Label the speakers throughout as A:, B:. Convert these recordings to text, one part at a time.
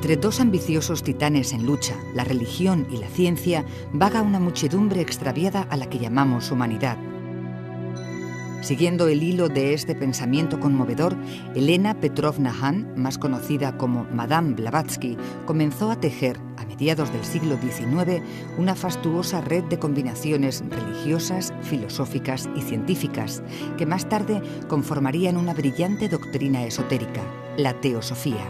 A: Entre dos ambiciosos titanes en lucha, la religión y la ciencia, vaga una muchedumbre extraviada a la que llamamos humanidad. Siguiendo el hilo de este pensamiento conmovedor, Elena Petrovna Hahn, más conocida como Madame Blavatsky, comenzó a tejer, a mediados del siglo XIX, una fastuosa red de combinaciones religiosas, filosóficas y científicas, que más tarde conformarían una brillante doctrina esotérica, la teosofía.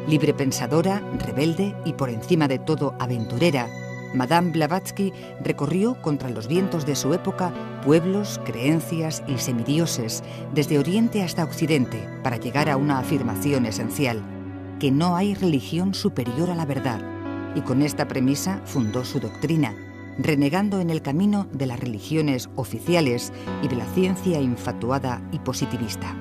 A: Librepensadora, rebelde y por encima de todo aventurera, Madame Blavatsky recorrió contra los vientos de su época pueblos, creencias y semidioses, desde Oriente hasta Occidente, para llegar a una afirmación esencial, que no hay religión superior a la verdad, y con esta premisa fundó su doctrina, renegando en el camino de las religiones oficiales y de la ciencia infatuada y positivista.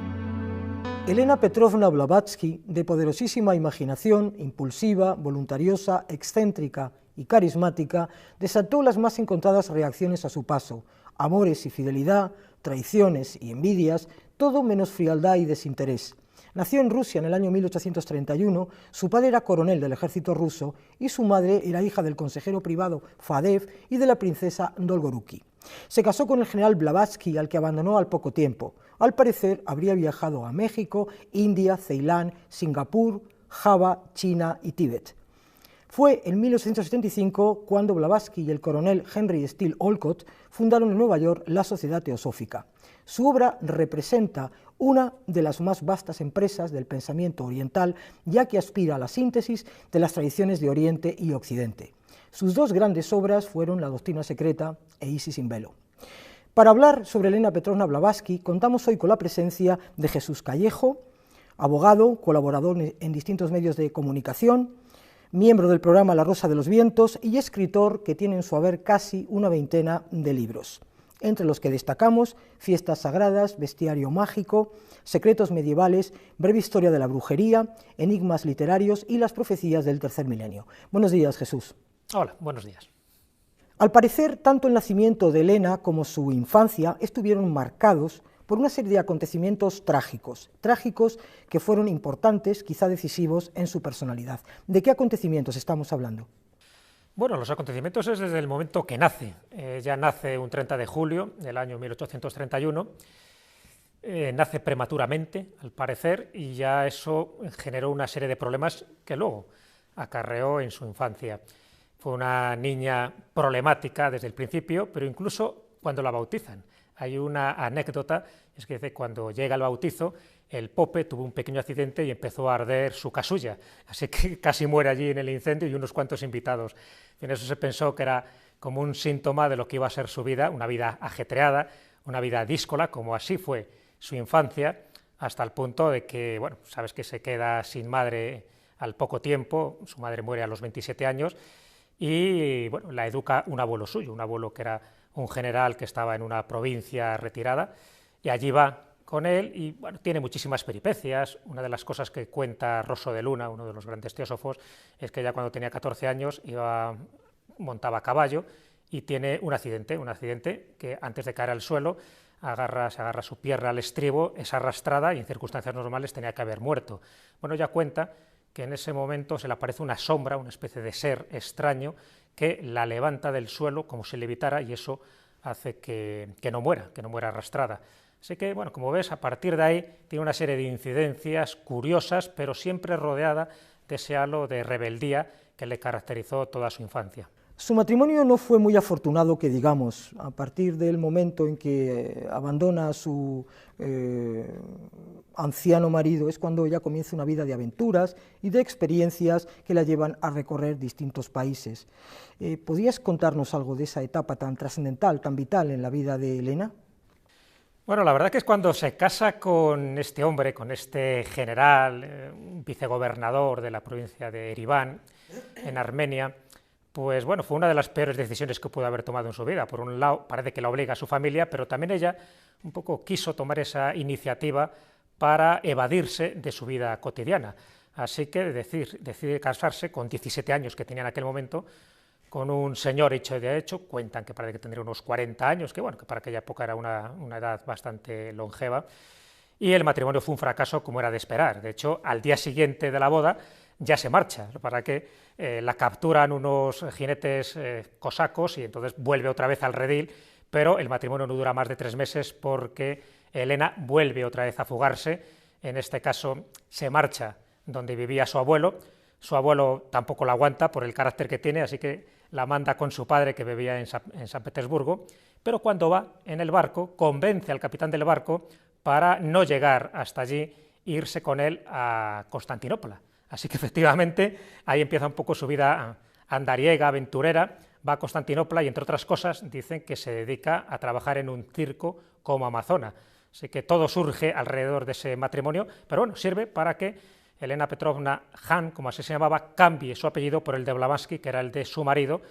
B: Elena Petrovna Blavatsky, de poderosísima imaginación, impulsiva, voluntariosa, excéntrica y carismática, desató las más encontradas reacciones a su paso: amores y fidelidad, traiciones y envidias, todo menos frialdad y desinterés. Nació en Rusia en el año 1831, su padre era coronel del ejército ruso y su madre era hija del consejero privado Fadev y de la princesa Dolgoruki. Se casó con el general Blavatsky, al que abandonó al poco tiempo. Al parecer, habría viajado a México, India, Ceilán, Singapur, Java, China y Tíbet. Fue en 1875 cuando Blavatsky y el coronel Henry Steele Olcott fundaron en Nueva York la Sociedad Teosófica. Su obra representa una de las más vastas empresas del pensamiento oriental, ya que aspira a la síntesis de las tradiciones de Oriente y Occidente. Sus dos grandes obras fueron La Doctrina Secreta e Isis in Velo. Para hablar sobre Elena Petrovna Blavatsky, contamos hoy con la presencia de Jesús Callejo, abogado, colaborador en distintos medios de comunicación, miembro del programa La Rosa de los Vientos y escritor que tiene en su haber casi una veintena de libros, entre los que destacamos Fiestas Sagradas, Bestiario Mágico, Secretos Medievales, Breve Historia de la Brujería, Enigmas Literarios y Las Profecías del Tercer Milenio. Buenos días, Jesús.
C: Hola, buenos días.
B: Al parecer, tanto el nacimiento de Elena como su infancia estuvieron marcados por una serie de acontecimientos trágicos que fueron importantes, quizá decisivos, en su personalidad. ¿De qué acontecimientos estamos hablando?
C: Bueno, los acontecimientos es desde el momento que nace. Ya nace un 30 de julio del año 1831, nace prematuramente, al parecer, y ya eso generó una serie de problemas que luego acarreó en su infancia. Fue una niña problemática desde el principio, pero incluso cuando la bautizan. Hay una anécdota, es que cuando llega el bautizo, el Pope tuvo un pequeño accidente y empezó a arder su casulla, así que casi muere allí en el incendio y unos cuantos invitados. En eso se pensó que era como un síntoma de lo que iba a ser su vida, una vida ajetreada, una vida díscola, como así fue su infancia, hasta el punto de que, bueno, sabes que se queda sin madre al poco tiempo, su madre muere a los 27 años, y bueno, la educa un abuelo suyo, un abuelo que era un general que estaba en una provincia retirada, y allí va con él y bueno, tiene muchísimas peripecias. Una de las cosas que cuenta Rosso de Luna, uno de los grandes teósofos, es que ya cuando tenía 14 años montaba a caballo y tiene un accidente que antes de caer al suelo se agarra su pierna al estribo, es arrastrada y en circunstancias normales tenía que haber muerto. Bueno, ella cuenta que en ese momento se le aparece una sombra, una especie de ser extraño, que la levanta del suelo como si levitara y eso hace que no muera arrastrada. Así que, bueno, como ves, a partir de ahí tiene una serie de incidencias curiosas, pero siempre rodeada de ese halo de rebeldía que le caracterizó toda su infancia.
B: Su matrimonio no fue muy afortunado, que digamos. A partir del momento en que abandona a su anciano marido es cuando ella comienza una vida de aventuras y de experiencias que la llevan a recorrer distintos países. ¿Podrías contarnos algo de esa etapa tan trascendental, tan vital en la vida de Elena?
C: Bueno, la verdad que es cuando se casa con este hombre, con este general, vicegobernador de la provincia de Ereván, en Armenia, pues bueno, fue una de las peores decisiones que pudo haber tomado en su vida. Por un lado, parece que la obliga a su familia, pero también ella un poco quiso tomar esa iniciativa para evadirse de su vida cotidiana. Así que decide casarse con 17 años que tenía en aquel momento, con un señor hecho y derecho, cuentan que parece que tendría unos 40 años, que bueno, que para aquella época era una edad bastante longeva, y el matrimonio fue un fracaso como era de esperar. De hecho, al día siguiente de la boda, ya se marcha, para que la capturan unos jinetes cosacos y entonces vuelve otra vez al redil, pero el matrimonio no dura más de 3 meses porque Elena vuelve otra vez a fugarse, en este caso se marcha donde vivía su abuelo tampoco la aguanta por el carácter que tiene, así que la manda con su padre que vivía en San Petersburgo, pero cuando va en el barco convence al capitán del barco para no llegar hasta allí e irse con él a Constantinopla. Así que efectivamente ahí empieza un poco su vida andariega, aventurera, va a Constantinopla y entre otras cosas dicen que se dedica a trabajar en un circo como amazona. Así que todo surge alrededor de ese matrimonio, pero bueno, sirve para que Elena Petrovna Han, como así se llamaba, cambie su apellido por el de Blavatsky, que era el de su marido,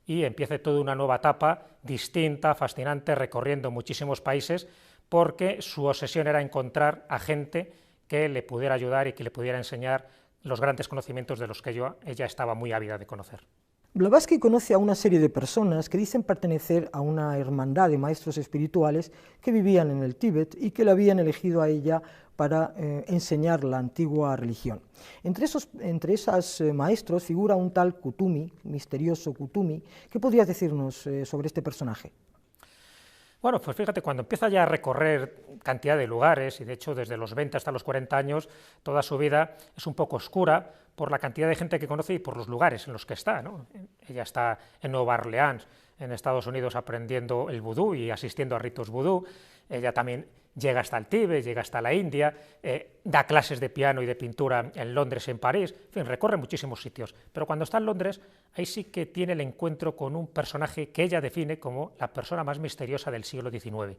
C: y empiece toda una nueva etapa distinta, fascinante, recorriendo muchísimos países, porque su obsesión era encontrar a gente que le pudiera ayudar y que le pudiera enseñar los grandes conocimientos de los que ella estaba muy ávida de conocer.
B: Blavatsky conoce a una serie de personas que dicen pertenecer a una hermandad de maestros espirituales que vivían en el Tíbet y que la habían elegido a ella para enseñar la antigua religión. Entre esos maestros figura un tal Kutumi, misterioso Kutumi. ¿Qué podrías decirnos sobre este personaje?
C: Bueno, pues fíjate, cuando empieza ya a recorrer cantidad de lugares, y de hecho desde los 20 hasta los 40 años, toda su vida es un poco oscura por la cantidad de gente que conoce y por los lugares en los que está, ¿no? Ella está en Nueva Orleans, en Estados Unidos, aprendiendo el vudú y asistiendo a ritos vudú. Ella también llega hasta el Tíbet, llega hasta la India, da clases de piano y de pintura en Londres y en París, en fin, recorre muchísimos sitios. Pero cuando está en Londres, ahí sí que tiene el encuentro con un personaje que ella define como la persona más misteriosa del siglo XIX.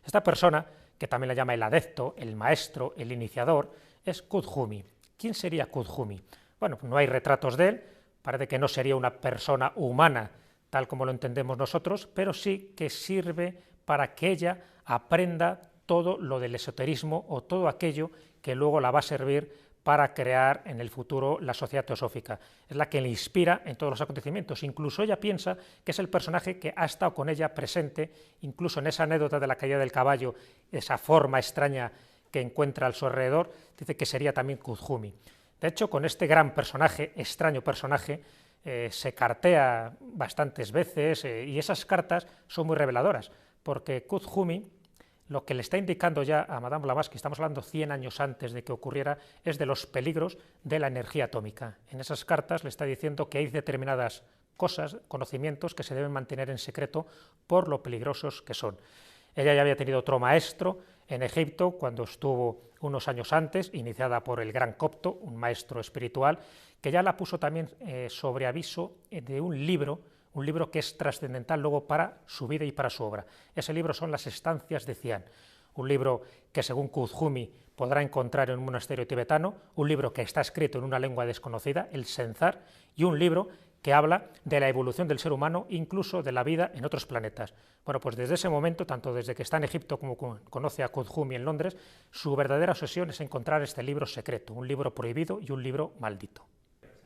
C: Esta persona, que también la llama el adepto, el maestro, el iniciador, es Kuthumi. ¿Quién sería Kuthumi? Bueno, no hay retratos de él, parece que no sería una persona humana tal como lo entendemos nosotros, pero sí que sirve para que ella aprenda todo lo del esoterismo o todo aquello que luego la va a servir para crear en el futuro la sociedad teosófica. Es la que le inspira en todos los acontecimientos. Incluso ella piensa que es el personaje que ha estado con ella presente, incluso en esa anécdota de la caída del caballo, esa forma extraña que encuentra a su alrededor, dice que sería también Kuthumi. De hecho, con este gran personaje, extraño personaje, se cartea bastantes veces y esas cartas son muy reveladoras, porque Kuthumi lo que le está indicando ya a Madame Blavatsky, estamos hablando 100 años antes de que ocurriera, es de los peligros de la energía atómica. En esas cartas le está diciendo que hay determinadas cosas, conocimientos que se deben mantener en secreto por lo peligrosos que son. Ella ya había tenido otro maestro en Egipto cuando estuvo unos años antes, iniciada por el gran Copto, un maestro espiritual, que ya la puso también sobre aviso de un libro que es trascendental luego para su vida y para su obra. Ese libro son Las estancias de Cian, un libro que según Kuthumi podrá encontrar en un monasterio tibetano, un libro que está escrito en una lengua desconocida, el Senzar, y un libro que habla de la evolución del ser humano, incluso de la vida en otros planetas. Bueno, pues desde ese momento, tanto desde que está en Egipto como conoce a Kuthumi en Londres, su verdadera obsesión es encontrar este libro secreto, un libro prohibido y un libro maldito.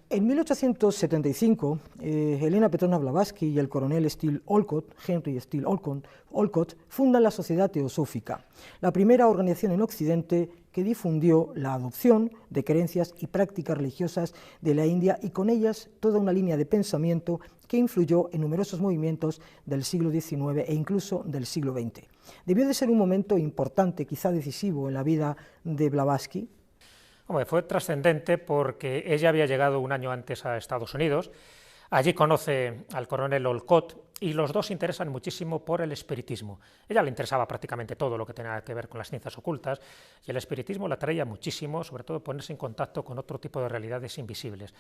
B: En 1875, Elena Petrovna Blavatsky y el coronel Steele Olcott, Henry Steele Olcott, fundan la Sociedad Teosófica, la primera organización en Occidente que difundió la adopción de creencias y prácticas religiosas de la India y con ellas toda una línea de pensamiento que influyó en numerosos movimientos del siglo XIX e incluso del siglo XX. Debió de ser un momento importante, quizá decisivo en la vida de Blavatsky.
C: Hombre, fue trascendente porque ella había llegado un año antes a Estados Unidos, allí conoce al coronel Olcott y los dos se interesan muchísimo por el espiritismo. A ella le interesaba prácticamente todo lo que tenía que ver con las ciencias ocultas y el espiritismo la atraía muchísimo, sobre todo ponerse en contacto con otro tipo de realidades invisibles.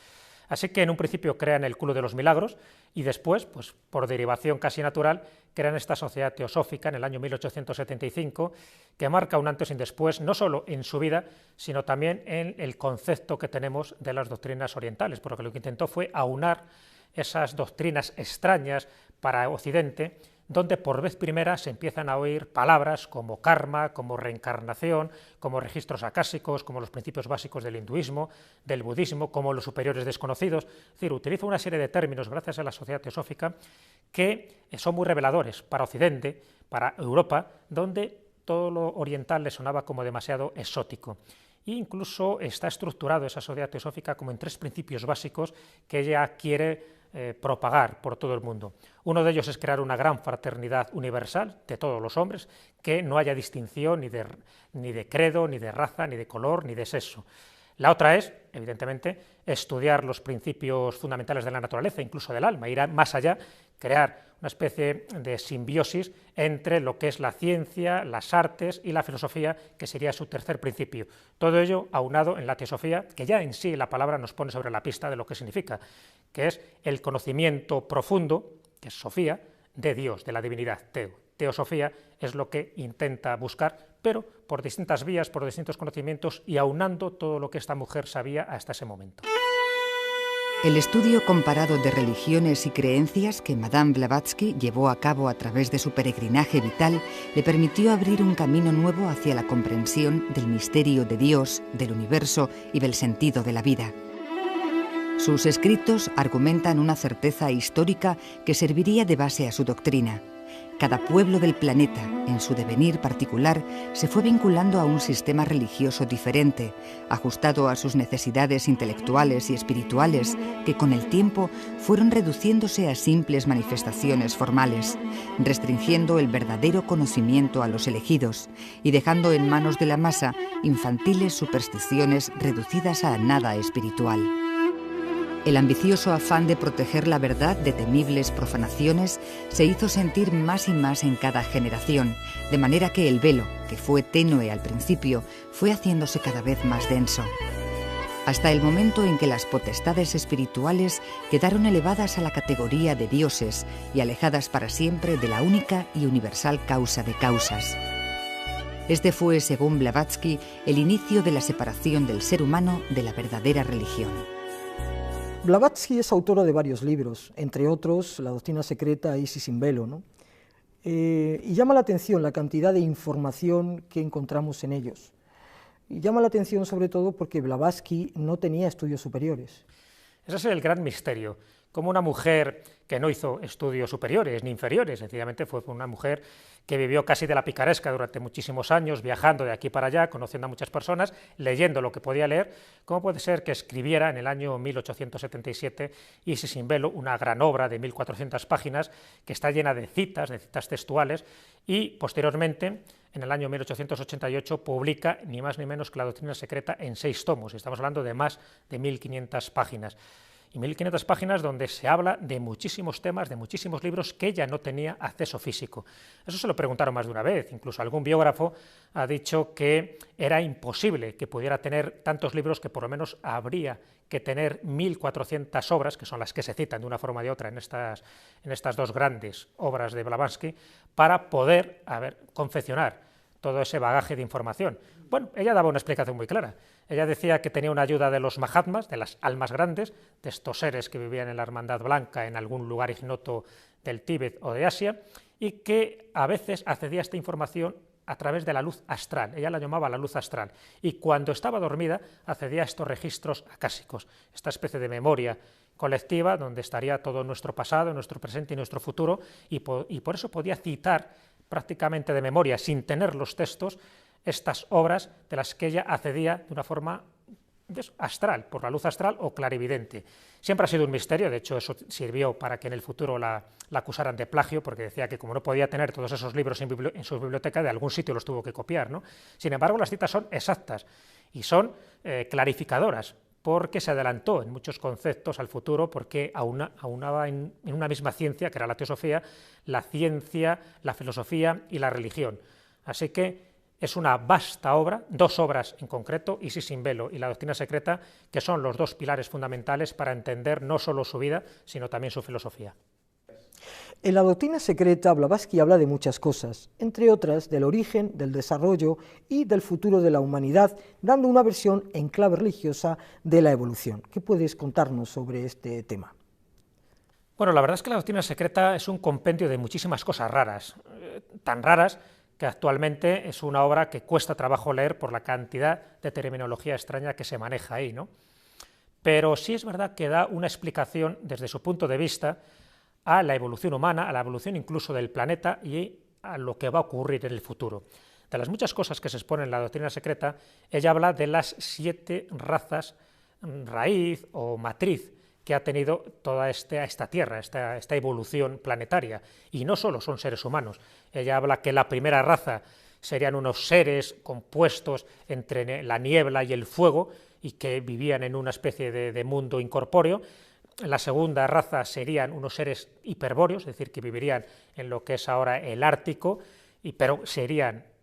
C: Así que en un principio crean el Club de los Milagros y después, pues por derivación casi natural, crean esta sociedad teosófica en el año 1875 que marca un antes y un después, no solo en su vida, sino también en el concepto que tenemos de las doctrinas orientales, porque lo que intentó fue aunar esas doctrinas extrañas para Occidente, donde por vez primera se empiezan a oír palabras como karma, como reencarnación, como registros acásicos, como los principios básicos del hinduismo, del budismo, como los superiores desconocidos. Es decir, utiliza una serie de términos, gracias a la sociedad teosófica, que son muy reveladores para Occidente, para Europa, donde todo lo oriental le sonaba como demasiado exótico. e incluso está estructurado esa sociedad teosófica como en 3 principios básicos que ella quiere propagar por todo el mundo. Uno de ellos es crear una gran fraternidad universal de todos los hombres, que no haya distinción ni de credo, ni de raza, ni de color, ni de sexo. La otra es, evidentemente, estudiar los principios fundamentales de la naturaleza, incluso del alma, ir más allá, crear una especie de simbiosis entre lo que es la ciencia, las artes y la filosofía, que sería su tercer principio. Todo ello aunado en la teosofía, que ya en sí la palabra nos pone sobre la pista de lo que significa, que es el conocimiento profundo, que es Sofía, de Dios, de la divinidad, Teosofía es lo que intenta buscar, pero por distintas vías, por distintos conocimientos y aunando todo lo que esta mujer sabía hasta ese momento.
A: El estudio comparado de religiones y creencias que Madame Blavatsky llevó a cabo a través de su peregrinaje vital le permitió abrir un camino nuevo hacia la comprensión del misterio de Dios, del universo y del sentido de la vida. Sus escritos argumentan una certeza histórica que serviría de base a su doctrina. Cada pueblo del planeta, en su devenir particular, se fue vinculando a un sistema religioso diferente, ajustado a sus necesidades intelectuales y espirituales, que con el tiempo fueron reduciéndose a simples manifestaciones formales, restringiendo el verdadero conocimiento a los elegidos y dejando en manos de la masa infantiles supersticiones reducidas a nada espiritual. El ambicioso afán de proteger la verdad de temibles profanaciones se hizo sentir más y más en cada generación, de manera que el velo, que fue tenue al principio, fue haciéndose cada vez más denso, hasta el momento en que las potestades espirituales quedaron elevadas a la categoría de dioses y alejadas para siempre de la única y universal causa de causas. Este fue, según Blavatsky, el inicio de la separación del ser humano de la verdadera religión.
B: Blavatsky es autora de varios libros, entre otros La doctrina secreta y Sin velo, ¿no? Y llama la atención la cantidad de información que encontramos en ellos. Y llama la atención sobre todo porque Blavatsky no tenía estudios superiores.
C: Ese es el gran misterio. Como una mujer que no hizo estudios superiores ni inferiores, sencillamente fue una mujer que vivió casi de la picaresca durante muchísimos años, viajando de aquí para allá, conociendo a muchas personas, leyendo lo que podía leer. ¿Cómo puede ser que escribiera en el año 1877 Isis sin velo, una gran obra de 1400 páginas que está llena de citas textuales, y posteriormente, en el año 1888, publica ni más ni menos que La doctrina secreta en 6 tomos, y estamos hablando de más de 1500 páginas. Y 1500 páginas donde se habla de muchísimos temas, de muchísimos libros que ella no tenía acceso físico. Eso se lo preguntaron más de una vez, incluso algún biógrafo ha dicho que era imposible que pudiera tener tantos libros, que por lo menos habría que tener 1400 obras, que son las que se citan de una forma o de otra en estas 2 grandes obras de Blavatsky, para poder confeccionar todo ese bagaje de información. Bueno, ella daba una explicación muy clara. Ella decía que tenía una ayuda de los Mahatmas, de las almas grandes, de estos seres que vivían en la Hermandad Blanca en algún lugar ignoto del Tíbet o de Asia, y que a veces accedía a esta información a través de la luz astral. Ella la llamaba la luz astral, y cuando estaba dormida accedía a estos registros acásicos, esta especie de memoria colectiva donde estaría todo nuestro pasado, nuestro presente y nuestro futuro, y por eso podía citar prácticamente de memoria, sin tener los textos, estas obras de las que ella accedía de una forma astral, por la luz astral o clarividente. Siempre ha sido un misterio, de hecho eso sirvió para que en el futuro la acusaran de plagio, porque decía que como no podía tener todos esos libros en su biblioteca, de algún sitio los tuvo que copiar, ¿no? Sin embargo, las citas son exactas y son clarificadoras, porque se adelantó en muchos conceptos al futuro, porque aunaba en una misma ciencia, que era la teosofía, la ciencia, la filosofía y la religión. Así que es una vasta obra, 2 obras en concreto, Isis sin velo y La doctrina secreta, que son los 2 pilares fundamentales para entender no solo su vida, sino también su filosofía.
B: En La doctrina secreta, Blavatsky habla de muchas cosas, entre otras del origen, del desarrollo y del futuro de la humanidad, dando una versión en clave religiosa de la evolución. ¿Qué puedes contarnos sobre este tema?
C: Bueno, la verdad es que La doctrina secreta es un compendio de muchísimas cosas raras, tan raras que actualmente es una obra que cuesta trabajo leer por la cantidad de terminología extraña que se maneja ahí, ¿no? Pero sí es verdad que da una explicación desde su punto de vista a la evolución humana, a la evolución incluso del planeta y a lo que va a ocurrir en el futuro. De las muchas cosas que se exponen en la doctrina secreta, ella habla de las 7 razas raíz o matriz que ha tenido toda esta Tierra, esta evolución planetaria. Y no solo son seres humanos. Ella habla que la primera raza serían unos seres compuestos entre la niebla y el fuego y que vivían en una especie de mundo incorpóreo. La segunda raza serían unos seres hiperbóreos, es decir, que vivirían en lo que es ahora el Ártico, pero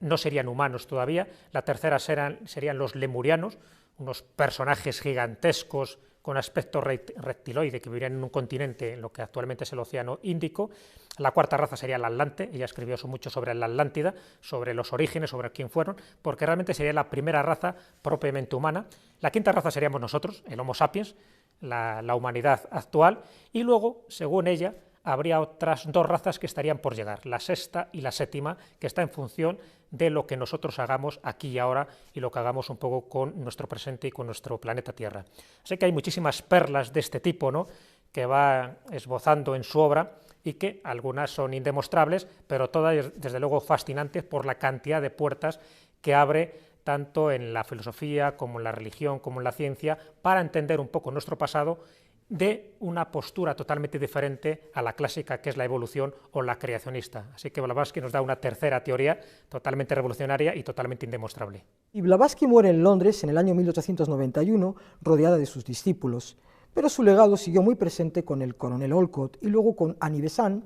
C: no serían humanos todavía. La tercera serían los lemurianos, unos personajes gigantescos con aspecto reptiloide que vivirían en un continente en lo que actualmente es el Océano Índico. La cuarta raza sería el Atlante, ella escribió mucho sobre la Atlántida, sobre los orígenes, sobre quién fueron, porque realmente sería la primera raza propiamente humana. La quinta raza seríamos nosotros, el Homo sapiens, la humanidad actual, y luego, según ella, habría otras 2 razas que estarían por llegar, la sexta y la séptima, que está en función de lo que nosotros hagamos aquí y ahora y lo que hagamos un poco con nuestro presente y con nuestro planeta Tierra. Así que hay muchísimas perlas de este tipo, ¿no?, que va esbozando en su obra y que algunas son indemostrables, pero todas, desde luego, fascinantes por la cantidad de puertas que abre tanto en la filosofía como en la religión como en la ciencia, para entender un poco nuestro pasado de una postura totalmente diferente a la clásica, que es la evolución o la creacionista. Así que Blavatsky nos da una tercera teoría totalmente revolucionaria y totalmente indemostrable.
B: Y Blavatsky muere en Londres en el año 1891, rodeada de sus discípulos, pero su legado siguió muy presente con el coronel Olcott y luego con Annie Besant,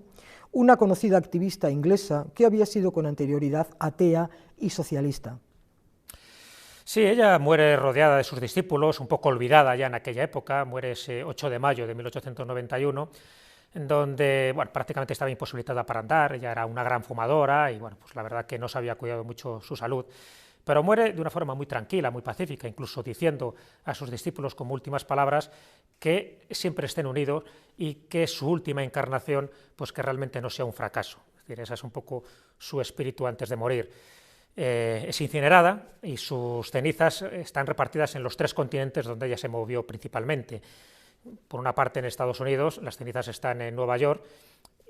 B: una conocida activista inglesa que había sido con anterioridad atea y socialista.
C: Sí, ella muere rodeada de sus discípulos, un poco olvidada ya en aquella época, muere ese 8 de mayo de 1891, en donde prácticamente estaba imposibilitada para andar, ella era una gran fumadora y pues la verdad que no se había cuidado mucho su salud, pero muere de una forma muy tranquila, muy pacífica, incluso diciendo a sus discípulos como últimas palabras que siempre estén unidos y que su última encarnación, pues que realmente no sea un fracaso. Es decir, ese es un poco su espíritu antes de morir. Es incinerada y sus cenizas están repartidas en los 3 continentes donde ella se movió principalmente. Por una parte en Estados Unidos, las cenizas están en Nueva York,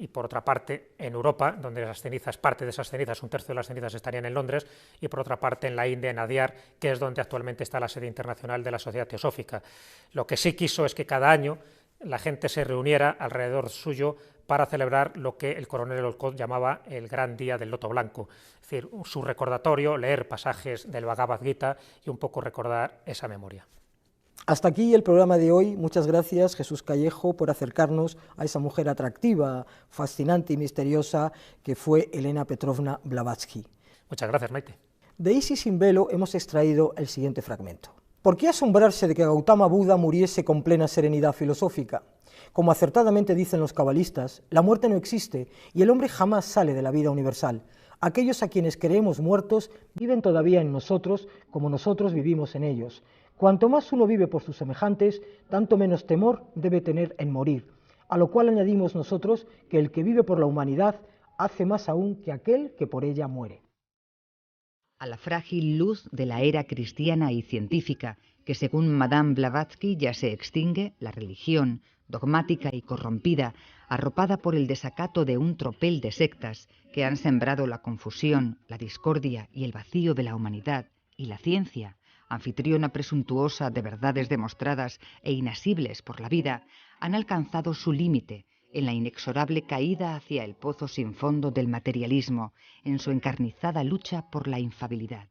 C: y por otra parte en Europa, donde las cenizas, parte de esas cenizas, 1/3 de las cenizas estarían en Londres, y por otra parte en la India, en Adyar, que es donde actualmente está la sede internacional de la Sociedad Teosófica. Lo que sí quiso es que cada año la gente se reuniera alrededor suyo para celebrar lo que el coronel Olcott llamaba el Gran Día del Loto Blanco, es decir, su recordatorio, leer pasajes del Bhagavad Gita y un poco recordar esa memoria.
B: Hasta aquí el programa de hoy. Muchas gracias, Jesús Callejo, por acercarnos a esa mujer atractiva, fascinante y misteriosa que fue Elena Petrovna Blavatsky.
C: Muchas gracias, Maite.
B: De Isis sin velo hemos extraído el siguiente fragmento. ¿Por qué asombrarse de que Gautama Buda muriese con plena serenidad filosófica? Como acertadamente dicen los cabalistas, la muerte no existe y el hombre jamás sale de la vida universal. Aquellos a quienes creemos muertos viven todavía en nosotros como nosotros vivimos en ellos. Cuanto más uno vive por sus semejantes, tanto menos temor debe tener en morir, a lo cual añadimos nosotros que el que vive por la humanidad hace más aún que aquel que por ella muere.
A: A la frágil luz de la era cristiana y científica, que según Madame Blavatsky ya se extingue, la religión, dogmática y corrompida, arropada por el desacato de un tropel de sectas que han sembrado la confusión, la discordia y el vacío de la humanidad, y la ciencia, anfitriona presuntuosa de verdades demostradas e inasibles por la vida, han alcanzado su límite en la inexorable caída hacia el pozo sin fondo del materialismo, en su encarnizada lucha por la infalibilidad.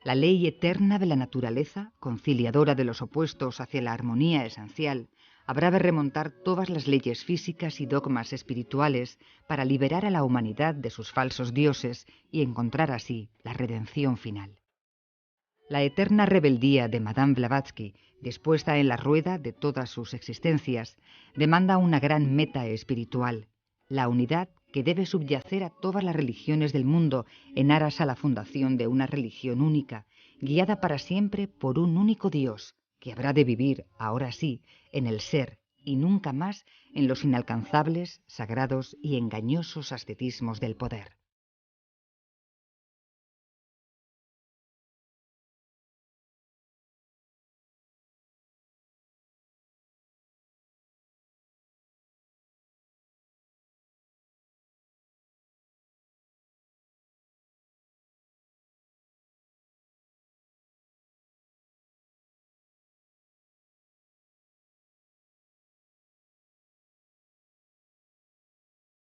A: La ley eterna de la naturaleza, conciliadora de los opuestos hacia la armonía esencial, habrá de remontar todas las leyes físicas y dogmas espirituales para liberar a la humanidad de sus falsos dioses y encontrar así la redención final. La eterna rebeldía de Madame Blavatsky, dispuesta en la rueda de todas sus existencias, demanda una gran meta espiritual, la unidad que debe subyacer a todas las religiones del mundo en aras a la fundación de una religión única, guiada para siempre por un único Dios, que habrá de vivir, ahora sí, en el ser y nunca más en los inalcanzables, sagrados y engañosos ascetismos del poder.